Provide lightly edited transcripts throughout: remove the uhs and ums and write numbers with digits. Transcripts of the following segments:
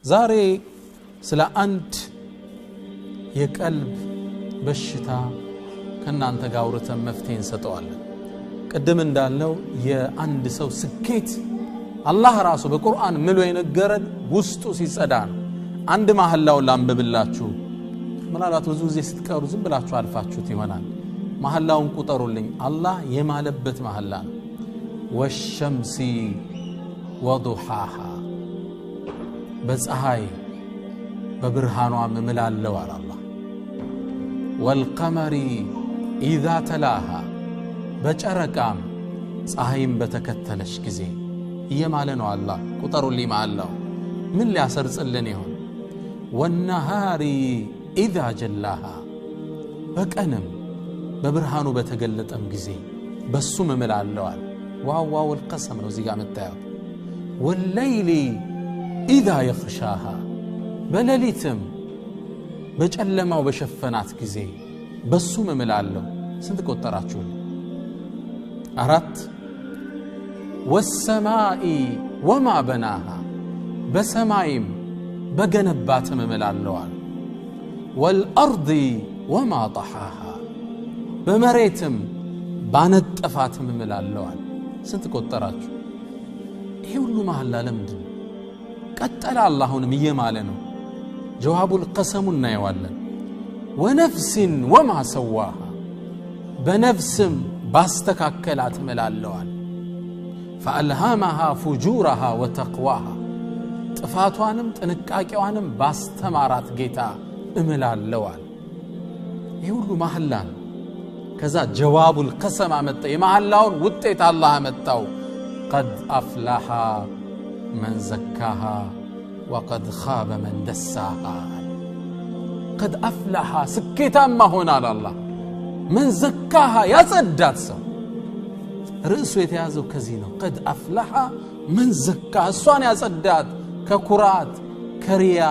ዛሬ ስለ አንድ የቀልብ በሽታ ከናንተ ጋር አውርተን መፍትሄ እንሰጠዋለን። ቀደም እንዳልነው የአንድ ሰው ስኬት አላህ ራሱ በቁርአን ምሎ የነገረን ውስጡ ሲጸዳ ነው። አንድ መሐላውን ላንብብላችሁ። ምናልባት ብዙ ጊዜ ስትቀሩ ዝም ብላችሁ አልፋችሁት ይሆናል። መሐላውን ቁጠሩልኝ። አላህ የማለበት መሐላ ነው። ወሸምሲ ወዱሃሃ በፀሐይ በብርሃኗ ምምላለው አለ አላህ። ወልቀመሪ ኢዛ ተላሃ በጨረቃም ፀሐይም በተከተለሽ ጊዜ እየማለ ነው አላህ። ቁጠሩልኝ መሐላው ምን ሊያሰርጽልን ይሆን? ወነሃሪ ኢዛ ጀላሃ በቀንም በብርሃኑ በተገለጠም ጊዜ በሱ ምምላለው አለ። ዋው القسم ነው እዚህ ጋር መታየው። ወለይሊ ኢዛ የኽሻሃ በሌሊትም በጨለማው በሸፈናት ጊዜ በሱ ምምላለው። ስንት ቆጠራችሁ? 4 ወሰማኢ ወማ በናሃ በሰማይም በገነባትም ምምላለው አለ። ወልአርዲ ወማ ጠሃሃ በመሬትም ባነጠፋትም ምምላለው አለ። ስንት ቆጠራችሁ? ይሄ ሁሉ መሐላ ለምንድን ቀጠለ? አላሁንም እየማለ ነው። ጀዋቡል ቀሰሙ እናየዋለን። ወነፍሲን ወማ ሰዋሃ በነፍስም ባስተካከላት ምላለዋል። ፈአልሃመሃ ፉጁረሃ ወተቅዋሃ ጥፋቷንም ጥንቃቄዋንም ባስተማራት ጌታ እምላለዋል። ይህ ሁሉ መሐላ ነው። ከዛ ጀዋቡል ቀሰም አመጣ። የመሐላውን ውጤት አላህ አመጣው። ቀድ አፍላሃ መን ዘካሃ ወቀድ ኻበ መን ደሳሃ። ቀድ አፍላሃ ስኬታማ ሆናል አላህ። መን ዘካሃ ያጸዳት ሰው ርዕሱ የተያዘው ከዚህ ነው። ቀድ አፍላሃ መን ዘካሃ እሷን ያጸዳት ከኩራት ከሪያ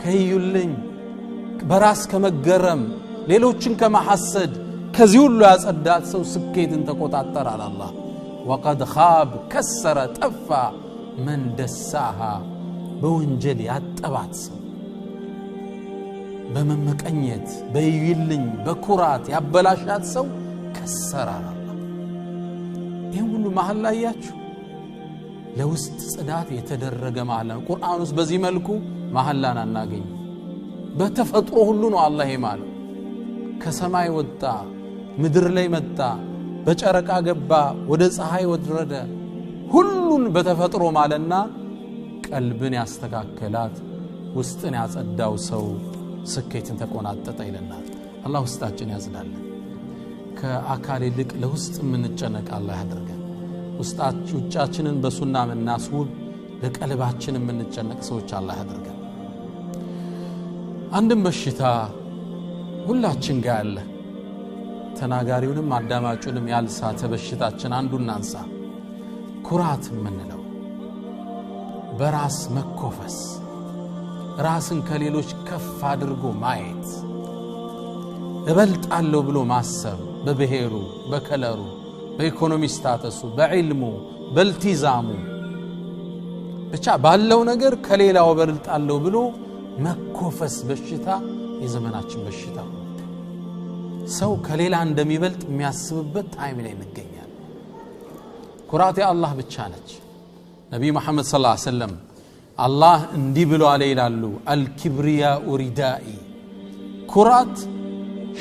ከይዩልኝ በራስ ከመገረም ሌሎችን ከመሐሰድ ከዚህ ሁሉ ያጸዳት ሰው ስኬትን ተቆጣጠራል አላህ። ወቀድ ኻብ ከሰረ ጠፋ መን ደሳሃ በወንጀል ያጠባት ሰው በመመቀኘት በይዩልኝ በኩራት ያበላሻት ሰው ከሰራል አላህ። ይሄን ሁሉ መሐላ ያያችሁ ለውስጥ ጽዳት የተደረገ መሐላ ነው። ቁርአን ውስጥ በዚህ መልኩ መሐላን አናገኝ። በተፈጥሮ ሁሉ ነው አላህ የማለው። ከሰማይ ወጣ ምድር ላይ መጣ በጨረቃ ገባ ወደ ፀሐይ ወረደ። ሁሉን በተፈጥሮ ማለና ቀልብን ያስተካከላት ውስጥን ያጸዳው ሰው ስኬትን ተቆናጠጠ ይለናል። አላህ ውስጣችን ያጽዳልን። ከአካል ይልቅ ለውስጥ የምንጨነቅ አላህ ያድርገን። ውጫችንን በሱና የምናስውብ ለቀልባችን የምንጨነቅ ሰዎች አላህ ያድርገን። አንድም በሽታ ሁላችን ጋር አለ። ተናጋሪውንም አዳማጩንም ያልሳተ በሽታችን አንዱና አንሳ ኩራት የምንለው በራስ መኮፈስ፣ ራስን ከሌሎች ከፍ አድርጎ ማየት፣ እበልጣለሁ ብሎ ማሰብ፣ በብሔሩ በከለሩ በኢኮኖሚ ስታተሱ በዕልሙ በልቲዛሙ ብቻ ባለው ነገር ከሌላው እበልጣለሁ ብሎ መኮፈስ በሽታ የዘመናችን በሽታ። ሰው ከሌላ እንደሚበልጥ የሚያስብበት ታይም ላይ እንገኛለን። ኩራት የአላህ ብቻ ነች። ነብዩ መሐመድ ሰለላሁ ዐለይሂ ወሰለም አላህ እንዲህ ብሎ አለ ይላሉ። አልኪብሪያኡ ሪዳኢ ኩራት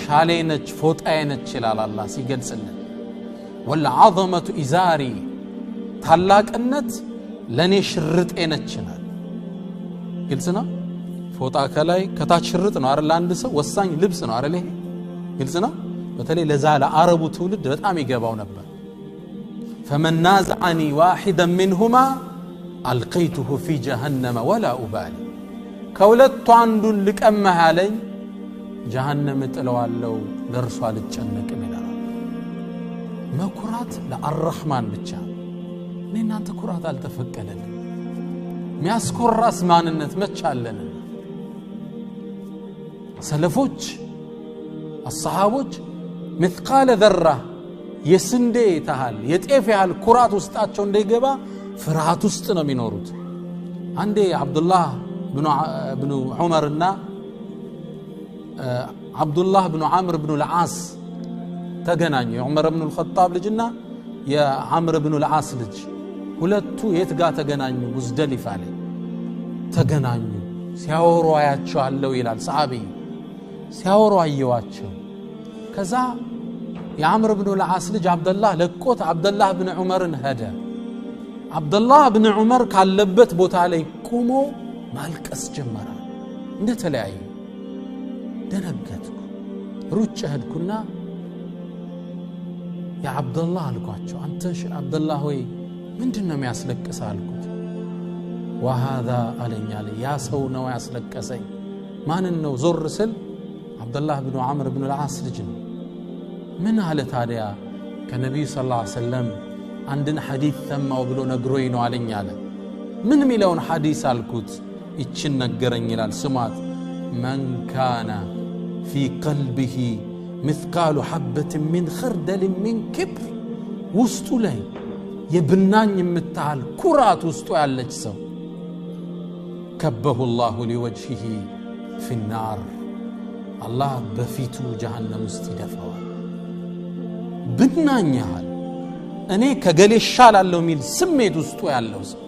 ሻሌ ነች ፎጣዬ ነች ይላል አላህ ሲገልጽልን። ወልዐዘመቱ ኢዛሪ ታላቅነት ለኔ ሽርጤ ነች ይላል። ግልጽ ነው። ፎጣ ከላይ ከታች ሽርጥ ነው አይደል? አንድ ሰው ወሳኝ ልብስ ነው አይደል? ይሄ ግልጽ ነው። በተለይ ለዛ ለአረቡ ትውልድ በጣም ይገባው ነበር። فمن نازعني واحدا منهما القيته في جهنم ولا ابالي ከሁለቱ አንዱን ልቀመህ አለኝ ጀሃነም ጥለዋለሁ ለርሷ ልጨነቅም ይላል። መኩራት ለአርህማን ብቻ። እናንተ ኩራት አልተፈቀደልን። ሚያስኮራስ ማንነት መቻለን። ሰለፎች الصحابዎች مثقال ذره የስንዴ ታህል የጤፍ ያህል ኩራት ውስጣቸው እንደይገባ ፍርሃት ውስጥ ነው የሚኖሩት። አንዴ አብዱላህ بن عمرنا عبد الله بن عمرو بن العاص تገናኙ عمر بن الخطاب ልጅና የعمرو بن العاص ልጅ ሁለቱ የት ጋር ተገናኙ ሙዝደሊፋ ላይ ተገናኙ ሲያወሩ አያቸዋለሁ ይላል ሰሃቢ ሲያወሩ አየዋቸው ከዛ የعمرو بن العاص ልጅ አብደላህ ለቆት አብደላህ بن عمرን ሄደ አብደላህ بن عمر ካለበት ቦታ ላይ ቆሞ ማልቀስ ጀመረ እንደተለያየ ደነገጥኩ ሩጭ ሄድኩና ያ አብደላህ አልኳቸው አንተ አብደላህ ሆይ ምንድነው የሚያስለቅስ አልኩት وهذا አለኛለ ያ ሰው ነው ያስለቀሰኝ ማንን ነው ዞር ስል አብደላህ بن عمرو بن العاص ልጅ ነው ምን አለ ታዲያ ከነብዩ ሰለላሁ ዐለይሂ ወሰለም አንድን ሐዲስ ሰማው ብሎ ነግሮኝ ነው አለኛለ ምን ሚለውን ሐዲስ አልኩት እቺን ነገረኝ ይላል ስማት من كان في قلبه مثقال حبة من خردل من كبر ውስጡ ላይ የብናኝ የምታል ኩራት ውስጡ ያለች ሰው كبه الله لوجهه في النار الله በፊቱ جهنم ውስጥ ይደፋዋል ብናኝ ያህል እኔ ከገሌ ሻላለሁ ሚል ስሜት ውስጡ ያለው ሰው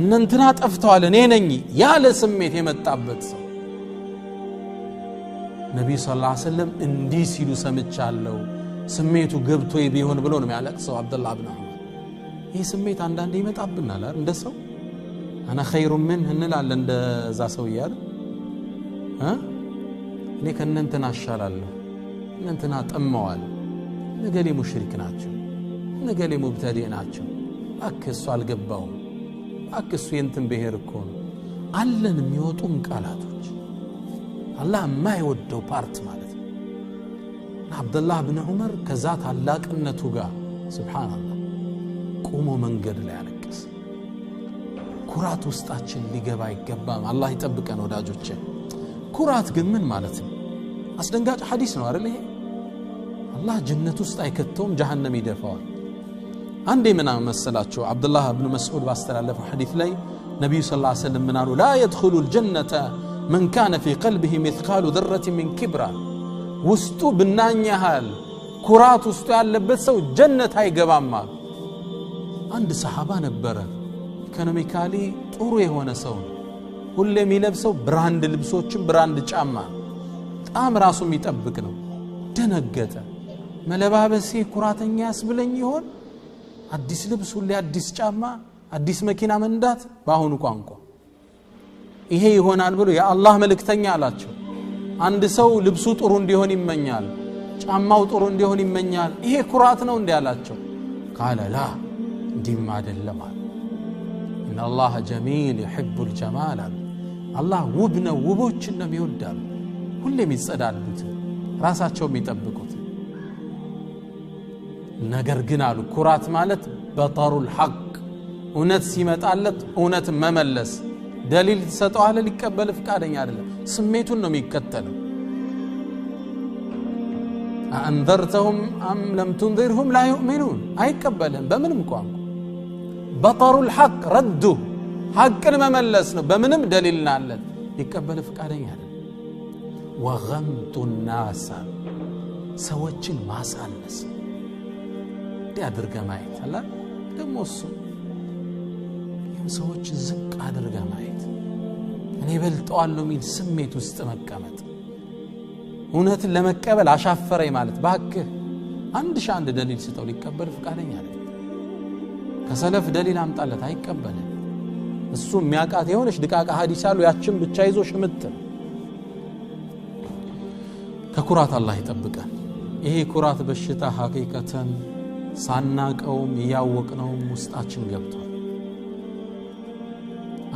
እንንትና ጠፍተዋል እኔ ነኝ ያለ ስሜት የመጣበት ሰው ነብዩ ሰለላሁ ዐለይሂ ወሰለም እንዲህ ሲሉ ሰምቻለሁ ስሜቱ ገብቶ ቢሆን ብሎ ነው የሚያለቅሰው አብደላህ ኢብኑ ዑመር ይሄ ስሜት አንዳንዴ ይመጣብናል አይደል እንደ ሰው انا خير منه እንላለን እንደዛ ሰው ይያል እኔ ከእናንተና አሻላለሁ እናንተና ጠመዋል ነገሌ ሙሽሪክ ናቸው ነገሌ ሙብተዲዕ ናቸው አክሱ አልገባው አክሱ የንተን ብሄር እኮ አለን የሚወጡም ቃላቶች አላህ የማይወደው ፓርት ማለት ነው አብደላህ ኢብኑ ዑመር ከዛ ታላቅነቱ ጋር ሱብሃንአላህ ቆሞ መንገድ ላይ አለቀሰ ኩራት ውስጣችን ሊገባ ይገባም አላህ ይጠብቀን ወዳጆቼ ኩራት ግን ምን ማለት ነው አስደንጋጭ ሐዲስ ነው አይደል ይሄ አላህ ጀነት ውስጥ አይከተውም جهنم ይደፋዋል አንዴ ምን አመሰላችሁ አብደላህ ኢብኑ መስዑድ ባስተላለፈው ሐዲስ ላይ ነብዩ ሰለላሁ ዐለይሂ ወሰለም ምናሉ لا يدخل الجنة من كان في قلبه مثقال ذرة من كبر ውስጡ ብናኝ ያህል ኩራት ውስጡ ያለበት ሰው ጀነት አይገባም አንድ ሰሃባ ነበረ ኢኮኖሚካሊ ጥሩ የሆነ ሰው ሁሌ የሚለብሰው ብራንድ ልብሶችን ብራንድ ጫማ ጣም ራሱ የሚጠብቅ ነው ደነገጠ መለባበሴ ኩራተኛ ያስብለኝ ይሆን አዲስ ልብስ ሁሌ አዲስ ጫማ አዲስ መኪና መንዳት ባሁኑ ቋንቋ ይሄ ይሆናል ብሎ የአላህ መልእክተኛ አላቸው አንድ ሰው ልብሱ ጥሩ እንዲሆን ይመኛል ጫማው ጥሩ እንዲሆን ይመኛል ይሄ ኩራት ነው እንዴ አላቸው قال لا ዲም አይደለም ان الله جميل يحب الجمال الله ውብነ ውቦችን ነው የሚወዳል ሁሌ የሚጸዳሉት ራሳቸው የሚጠብቁት ነገር ግን አሉ ኩራት ማለት በጠሩል ሐቅ እውነት ሲመጣለት እውነት መመለስ ደሊል ተሰጠዋለ ሊቀበል ፍቃደኛ አይደለም ስሜቱን ነው የሚከተለው አንዘርተሁም አም ለም تنذرهم لا يؤمنون አይቀበልም በምንም ቋንቋ በጠሩል ሐቅ ረዱ ሐቅን መመለስ ነው በምንም ደሊልናለት ሊቀበል ፍቃደኛ አይደለም ወغمط الناس ሰዎችን ማሳነስ ያድርገ ማየት አላ ደሞሱ ሰዎች ዝቅ አድርገ ማየት እኔ በልጠዋለሁ ሚል ስሜት ውስጥ መቀመጥ እውነትን ለመቀበል አሻፈረኝ ማለት ባክህ አንድ ደሊል ስጠው ሊቀበል ፍቃደኛ አይደለም ከሰለፍ ደሊል አምጣለት አይቀበልም እሱ የሚያቃት የሆነች ድቃቃ ሐዲስ አሉ ያችን ብቻ ይዞ ሽምጥ ከኩራት አላህ ይጠብቀን ይሄ ኩራት በሽታ ሐቂቀተን ሳናቀውም ያወቅነውም ውስጣችን ገብቷል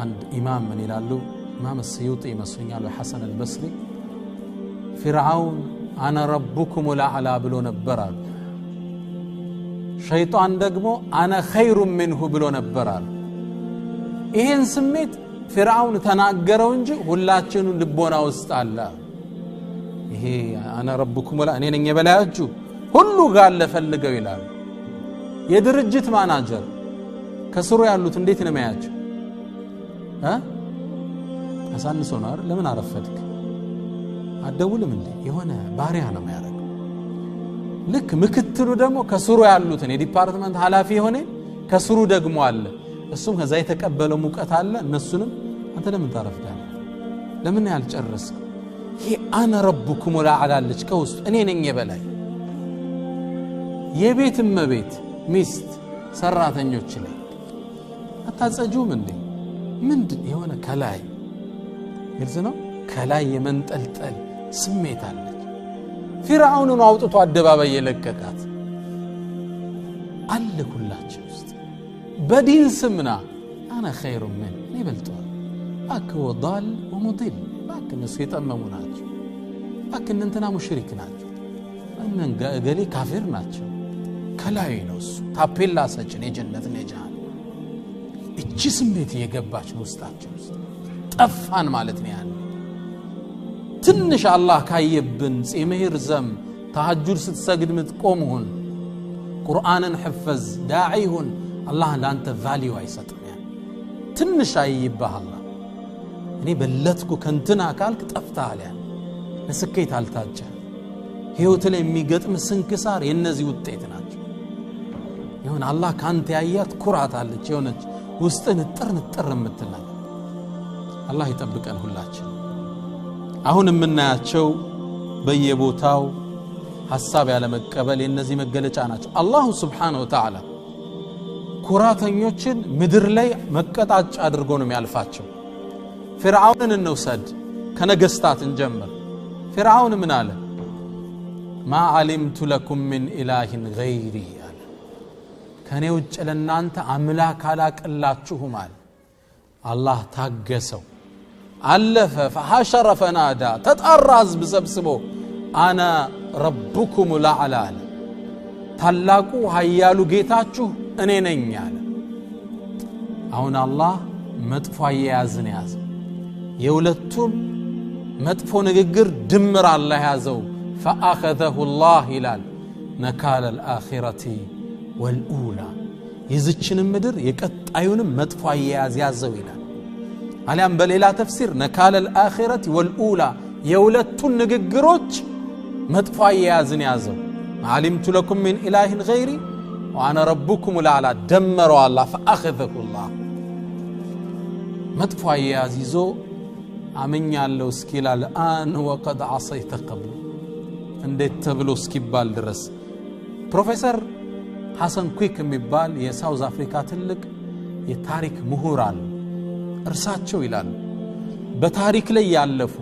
አንድ ኢማም ምን ይላሉ ኢማም السيوطي ይመስኛል ወሐሰን አልበስሪ فرعون انا ربكم الاعلى ብሎ ነበር ሸይጣን ደግሞ انا خير منه ብሎ ነበር ይሄን ስሜት فرعون ተናገረው እንጂ ሁላችንም ልቦና ውስጥ አለ ይሄ انا ربكم الاعلى እኔ ነኝ የበላያችሁ ሁሉ ጋር ለፈልገው ይላል የድርጅት ማናጀር ከስሩ ያሉት እንዴት ነው የሚያያቸው አሳንሶ ነው አይደል ለምን አረፈድክ አደውልም እንዴ የሆነ ባሪያ ነው የሚያደርገው ልክ ምክትሉ ደግሞ ከስሩ ያሉትን የዲፓርትመንት ኃላፊ ሆነ ከስሩ ደግሞ አለ እሱም ከዛ የተቀበለው ሙቀት አለ እነሱንም አንተ ለምን ታረፍዳለህ ለምን ያልጨረስክ ይሄ አነ ረብኩም ወላዓላለች ከውስጥ እኔ ነኝ የበላይ የቤት እመቤት ሚስት ሰራተኞች ላይ አታጸጁም እንዴ ምንድን የሆነ ከላይ ግልጽ ነው ከላይ የመንጠልጠል ስሜት አለች ፊርዓውንን አውጥቶ አደባባይ የለቀቃት አለ ሁላችን ውስጥ በዲን ስምና አና ኸይሩ ምን ይበልጣል አክው ضال ومضل አክነሱ የጠመሙ ናቸው አክነንተና ሙሽሪክ ናቸው እነን ገሊ ካፊር ናቸው ከላይ ነው እሱ ታፔላ ሰጭን የጀነትን የጀሃነም እቺ ስሜት የገባች ውስጣቸው ውስጥ ጠፋን ማለት ነው ያን ትንሽ አላህ ካየብን ጺምህር ዘም ተሐጁድ ስትሰግድ ምትቆምሁን ቁርአንን ሕፈዝ ዳዒሁን አላህ ላንተ ቫልዩ አይሰጥም ያን ትንሽ አይይባህ አላህ እኔ በለጥኩ ከንትና ካልክ ጠፍታል ያን ለስኬት አልታጨ ህይወት ላይ የሚገጥም ስንክሳር የነዚህ ውጤት ናቸው ይሁን አላህ ካንተ ያያት ኩራት አለች የሆነች ውስጥን ጥርንጥር የምትላል አላህ ይጠብቀን ሁላችን አሁን የምናያቸው በየቦታው ሐሳብ ያለ መቀበል የነዚህ መገለጫ ናቸው አላህ Subhanahu Wa Ta'ala ኩራተኞችን ምድር ላይ መቀጣጫ አድርጎ ነው የሚያልፋቸው ፍርዓውንን እንውሰድ ከነገስታት እንጀምር ፍርዓውን ምን አለ ማ ዓሊምቱ ለኩም ሚን ኢላሂን ገይሪ አለ ከኔ ውጭ ለናንተ አምላክ አላቀላችሁም አለ አላህ ታገሰው አለፈ فحشر فنادى ተጣራዝ በሰብስቦ አና ረብኩም ለዓላ ታላቁ ኃያሉ ጌታችሁ እኔ ነኝ አለ አሁን አላህ መጥፎ ያያዝን ያዘ የሁለቱም መጥፎ ንግግር ድምር አላህ ያዘው فاخذه الله ይላል ነካለ الآخرة والأولى የዝችንም ምድር የቀጣዩንም መጥፎ ያያዝ ያዘው ይላል አሊያም በሌላ ተፍሲር ነካለ الآخرة والأولى የሁለቱን ንግግሮች መጥፎ ያያዝን ያዘው علمت لكم من إله غيري وأنا ربكم الأعلى دمروا الله فأخذه الله መጥፎ ያያዝ ይዞ አመኛለሁ እስኪል الآن وقد عصيت قبل እንዴት ተብሎ እስኪባል ድረስ ፕሮፌሰር ሐሰን ኩክ የሚባል የሳውዝ አፍሪካ ትልቅ የታሪክ ምሁር አለ እርሳቸው ይላል በታሪክ ላይ ያለፉ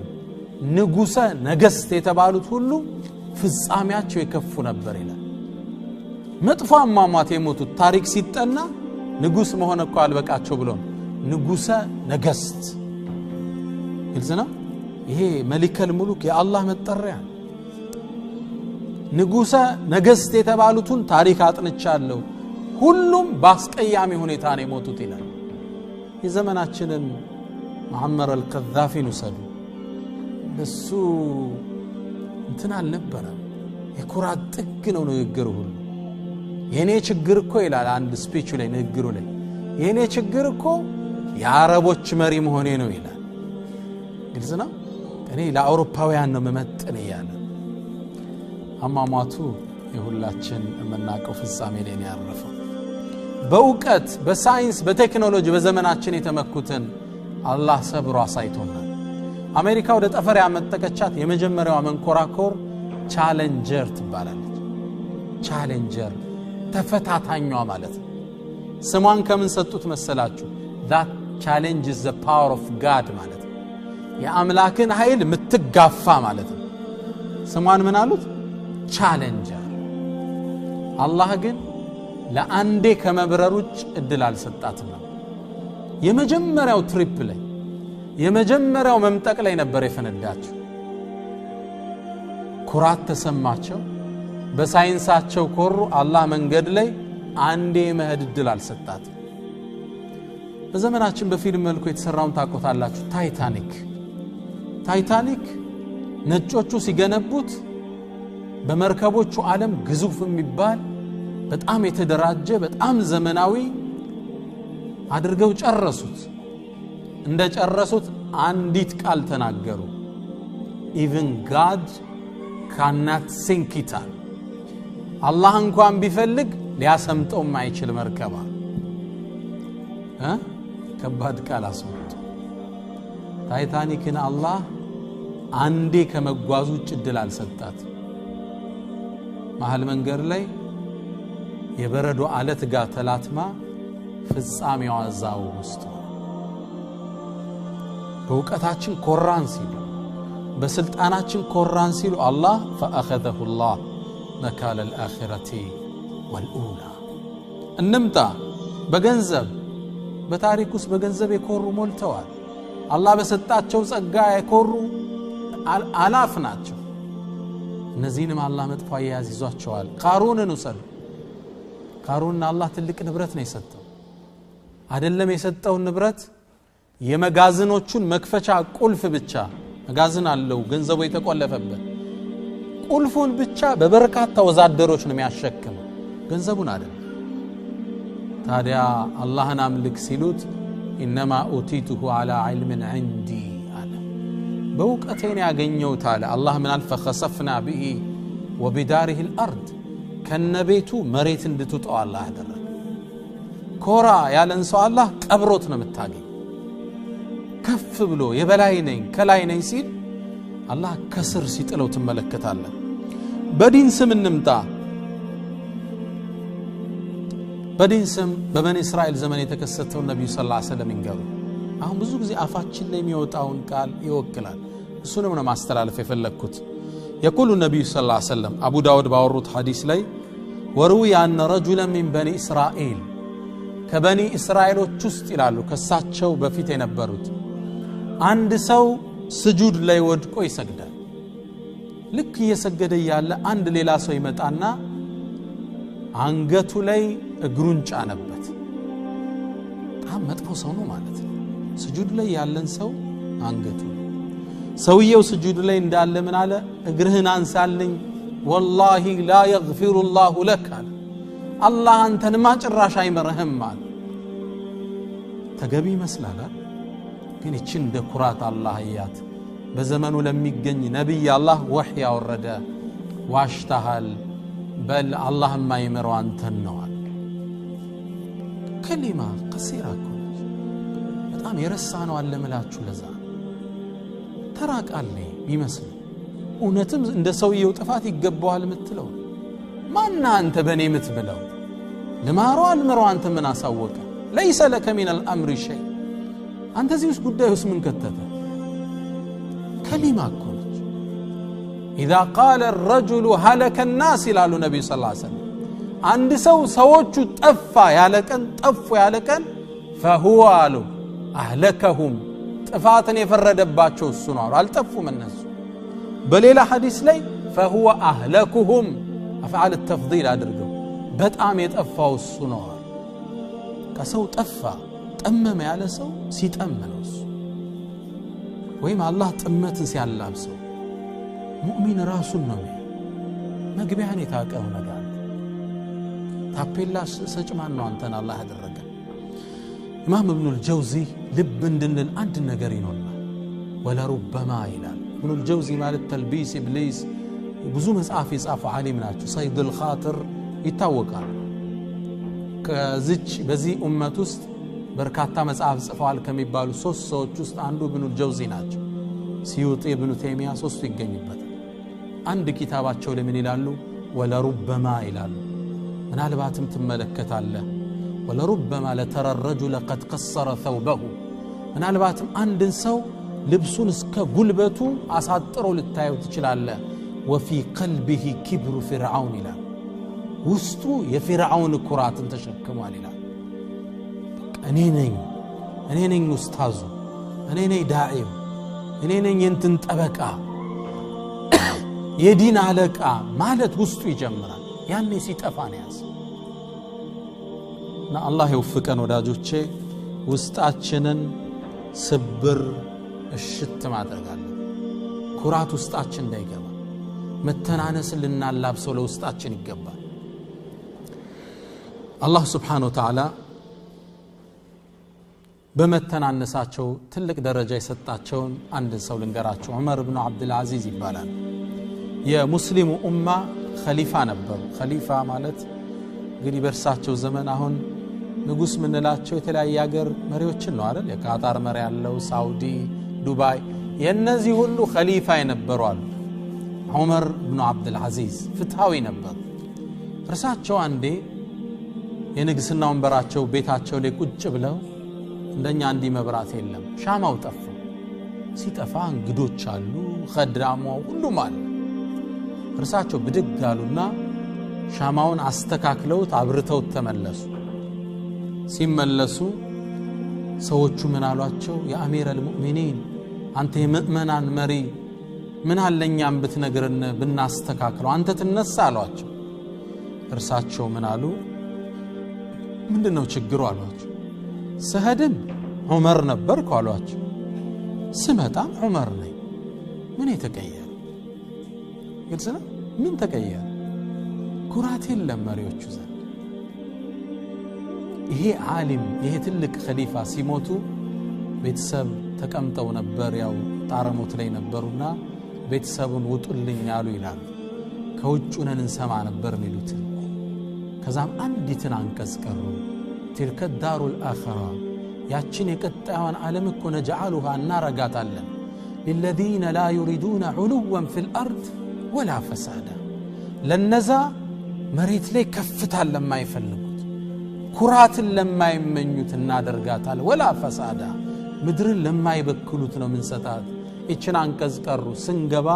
ንጉሰ ነገስት የተባሉት ሁሉ ፍጻሜያቸው የከፉ ነበር ይላል መጥፎ አሟሟት የሞቱት ታሪክ ሲጠና ንጉስ መሆን እኮ አልበቃቸው ብሎ ንጉሰ ነገስት ግልጽ ነው ይሄ መሊከል ሙሉክ የአላህ መጠሪያ ንጉሰ ነገስት የተባሉትን ታሪክ አጥንቻለሁ ሁሉም ባስቀያሚ ሁኔታ ነው የሞቱት ይላል የዘመናችንን ሙአመር አልቀዛፊን ወሰዱ እሱ እንትን አልነበረ የኩራት ጥግ ነው ንግግሩ ሁሉ የኔ ችግር እኮ ይላል አንድ ስፒቹ ላይ ንግግሩ ላይ የኔ ችግር እኮ የአረቦች መሪ መሆኔ ነው ይላል ግልጽ ነው እኔ ለአውሮፓውያን ነው መመጥን ይያለ አማማቱ የሁላችን መናቀው ፍጻሜ ላይ ነው ያረፈው በእውቀት በሳይንስ በቴክኖሎጂ በዘመናችን የተመኩትን አላህ ሰብሮ አሳይቶናል አሜሪካ ወደ ጠፈር ያመጠቀቻት የመጀመሪያው መንኮራኮር ቻሌንጀር ትባላለች ቻሌንጀር ተፈታታኛዋ ማለት ስሟን ከምን ሰጡት መሰላችሁ that challenge is the power of God ማለት የአምላክን ኃይል ምትጋፋ ማለት ስሟን ምን አሉት ቻሌንጀር አላህ ግን ለአንዴ ከመብረሩጭ እድል አልሰጣትም የመጀመሪያው ትሪፕ ላይ የመጀመሪያው መምጠቅ ላይ ነበር የፈነዳቸው ኩራት ተሰማቸው በሳይንሳቸው ኮሩ አላህ መንገድ ላይ አንዴ መሄድ እድል አልሰጣትም በዘመናችን በፊልም መልኩ የተሰራውን ታቆታላችሁ ታይታኒክ ነጮቹ ሲገነቡት በመርከቦቹ ዓለም ግዙፍ የሚባል በጣም የተደራጀ በጣም ዘመናዊ አድርገው ጨረሱት እንደጨረሱት አንዲት ቃል ተናገሩ even God cannot sink it አላህ እንኳን ቢፈልግ ሊያሰምጠው የማይችል መርከባ ከባድ ቃል አስመጡ ታይታኒክን አላህ አንዴ ከመጓዙ ጭድል አልሰጣት መሃል መንገድ ላይ የበረዶ አለት ጋር ተላትማ ፍጻሜዋ ዛው ውስጥ በውቀታችን ኮራን ሲሉ በስልጣናችን ኮራን ሲሉ አላህ فأخذه الله نكال الآخرة والأولى እንምጣ በገንዘብ በታሪኩስ በገንዘብ የኮሩ ሞልተዋል አላህ በሰጣቸው ጸጋ የኮሩ አላፍ ናቸው እነዚህንም አላህ መጥፎ ያያዝዟቸዋል ቃሩንን ወሰዱ ቃሩን አላህ ትልቅ ንብረት ነው የሰጠው አይደለም የሰጠው ንብረት የመጋዘኖቹን መክፈቻ ቁልፍ ብቻ መጋዘን አለው ገንዘቡ የተቆለፈበት ቁልፉን ብቻ በበርካታ ወዛደሮች ነው የሚያሸክም ገንዘቡን አይደለም ታዲያ አላህን አምልክ ሲሉት انما اوتيته على علم عندي አለ በውቀቴን ያገኘሁት አለ አላህ ምን አልፈخسفنا به وبداره الارض ከነቤቱ መሬት እንድትጠው አላህ አደረገ ኮራ ያለን ሰው አላህ ቀብሮት ነው የምታገኝ ከፍ ብሎ የበላይ ነኝ ከላይ ነኝ ሲል አላህ ከስር ሲጥለው ተመለከታለህ በዲን ስም እንምጣ በዲን ስም በበኒ እስራኤል ዘመን የተከሰተው ነብዩ ሰለላሁ ዐለይሂ ወሰለም ይንገሩ አሁን ብዙ ጊዜ አፋችን ላይ የሚወጣውን ቃል ይወክላል እሱንም ነው ማስተላለፍ የፈለኩት يقول النبي صلى الله عليه وسلم ابو داود باوሩት ሐዲስ ላይ وروي ان رجلا من بني اسرائيل ከበኒ እስራኤሎች ውስጥ ይላሉ ከሳቸው በፊት የነበሩት አንድ ሰው ስጁድ ላይ ወድቆ ይሰግዳል ልክ እየሰገደ ያለ አንድ ሌላ ሰው ይመጣና አንገቱ ላይ እግሩን ጫነበት በጣም መጥፎ ሰው ነው ማለት ነው ስጁድ ላይ ያለን ሰው አንገቱ ሰውየው ስጁድ ላይ እንዳለ ምን አለ እግርህን አንሳልኝ والله لا يغفر الله لك አላህ አንተን ማጭራሽ አይመረህም ማለት ተገቢ ይመስላል ግን እቺ እንደ ኩራት አላህ ያት በዘመኑ ለሚገኝ ነብይ አላህ ወህይ ያወረደ ዋሽታሃል በል አላህ ማይመረው አንተን ነው ከሊማ ቀሲራኩ በጣም የረሳነው አለምላችሁ ለዛ ተራቃለ ይመስል እውነትም እንደ ሰውየው ጥፋት ይገባዋል ምትለው ማን አንተ በኔ ምትብለው ለማሩ አልመረው አንተ ምን አሳወቀ ليس لك من الامر شيء አንተ እዚህስ ጉዳዩስ ምን ከተተ ከሊማ ኮልጅ اذا قال الرجل هلك الناس الى النبي صلى الله عليه وسلم አንድ ሰው ሰዎቹ ጠፋ ያለቀን ጠፉ ያለቀን فهو قالوا اهلكهم ጥፋትን የፈረደባቸው እሱ ነው አልጠፉም እነሱ በሌላ ሐዲስ ላይ فهو اهلكهم افعال التفضيل አድርገው በጣም የጠፋው እሱ ነው ከሰው ጠፋ ጠመመ ያለ ሰው ሲጠመነው ወይም አላህ ጥመትን ሲያላብሰው ሙእሚን ራሱን ነው መግቢያን የታቀው ነገር ታፔላ ሰጭማን ነው አንተን አላህ ያደረገ ኢማም ኢብኑ አልጀውዚ ልብ እንድንል አንድ ነገር ይኖርና ወላ ربما ይላል ኢብኑ አልጀውዚ ማለት ተልቢስ ኢብሊስ ብዙ መጽሐፍ የጻፈ ዓሊም ናቸው ሰይድ الخاطر ይታወቃል ከዚች በዚህ ኡመት ውስጥ በርካታ መጽሐፍ ጽፈዋል ከሚባሉ ሶስት ሰዎች ውስጥ አንዱ ኢብኑ አልጀውዚ ናቸው ሲዩጢ ኢብኑ ተይሚያ ሶስቱ ይገኝበታል አንድ ኪታባቸው ለምን ይላሉ ወላ ربما ይላሉ ምናልባትም ትመለከታለህ ወላ ربما لترى الرجل قد قصر ثوبه ምናልባትም አንድን ሰው ልብሱን እስከ ጉልበቱ አሳጥሮ ልታየው ትችላለህ وفي قلبه كبر فرعون ይላል ውስጡ የፍርዓውን ኩራትን ተሸክሟል ይላል እኔ ነኝ ኡስታዙ እኔ ነኝ ዳዒው እኔ ነኝ እንትን ጠበቃ የዲን አለቃ ማለት ውስጡ ይጀምራል ያኔ ሲጠፋ ነው ያስ እና አላህ ይወፍቀን ወዳጆቼ ውስጣችንን ስብር እሽት ማድረጋለን ኩራት ውስጣችን እንዳይገባ መተናነስ ልናላብሰው ለውስጣችን ይገባል الله سبحانه وتعالى በመተናነሳቸው ትልቅ ደረጃ የሰጣቸውን አንድ ሰው ልንገራችሁ ዑመር ኢብኑ አብዱል አዚዝ ይባላል የሙስሊሙ ኡማ ኸሊፋ ነበሩ ኸሊፋ ማለት እንግዲህ በርሳቸው ዘመን አሁን ንጉስ ምንላቸው የተለያየ ሀገር መሪዎችን ነው አይደል የካታር መሪ ያለው ሳውዲ ዱባይ የነዚህ ሁሉ ኸሊፋ የነበሩ አሉ ዑመር ኢብኑ አብዱል አዚዝ ፍትሃዊ ነበሩ እርሳቸው አንዴ የንግስና ወንበራቸው ቤታቸው ላይ ቁጭ ብለው እንደኛ አንዲ መብራት የለም ሻማው ጠፋ ሲጠፋ እንግዶች አሉ ኸድራማው ሁሉም አለ እርሳቸው ብድግ አሉና ሻማውን አስተካክለው አብርተው ተመለሱ ሲመለሱ ሰዎቹ ምን አሏቸው የአሚር አልሙእሚኒን አንተ የምእመናን መሪ ምን አለኛም ብትነግረን ብናስተካክለው አንተ ትነሳ አሏቸው እርሳቸው ምን አሉ ምንድነው ችግሩ አሏቸው ሰህድም ዑመር ነበር አሏቸው ስመጣም ዑመር ነኝ ምን የተቀየረ ግልጽ ነው ምን ተቀየረ ኩራት የለም መሪዎቹ ዘንድ ይሄ ዓሊም ይሄ ትልቅ ኸሊፋ ሲሞቱ ቤተሰብ ተቀምጠው ነበር ያው ጣረሞት ላይ ነበሩና ቤተሰቡን ውጡልኝ ያሉ ይላል ከውጭ ሆነን እንሰማ ነበር ሚሉት ከዛም አንዲትን አንቀጽ ቀሩ تلك الدار الآخرة ያችን የቀጣዩን ዓለም እኮ ነجعلها እናረጋታለን للذين لا يريدون علوا في الأرض ولا فسادا ለነዛ መሬት ላይ ከፍታን ለማይፈልጉት ኩራትን ለማይመኙት እናደርጋታለን ولا فسادا ምድርን ለማይበክሉት ነው ምንሰጣት እቺን አንቀጽ ቀሩ ስንገባ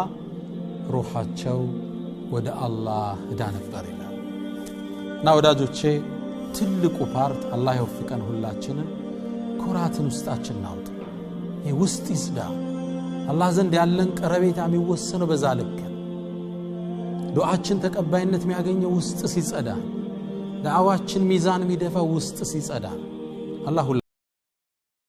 ሩሃቸው ወደ አላህ ሄዳ ነበር ይላል እና ወዳጆቼ ትልቁ ፓርት አላህ ይወፍቀን ሁላችንን ኩራትን ውስጣችን ናውጥ ይሄ ውስጥ ይስዳ አላህ ዘንድ ያለን ቀረቤታ የሚወሰነው በዛ ልክ ዱዓችን ተቀባይነት የሚያገኘው ውስጥ ሲጸዳ ዳዓዋችን ሚዛን የሚደፋ ውስጥ ሲጸዳ አላህ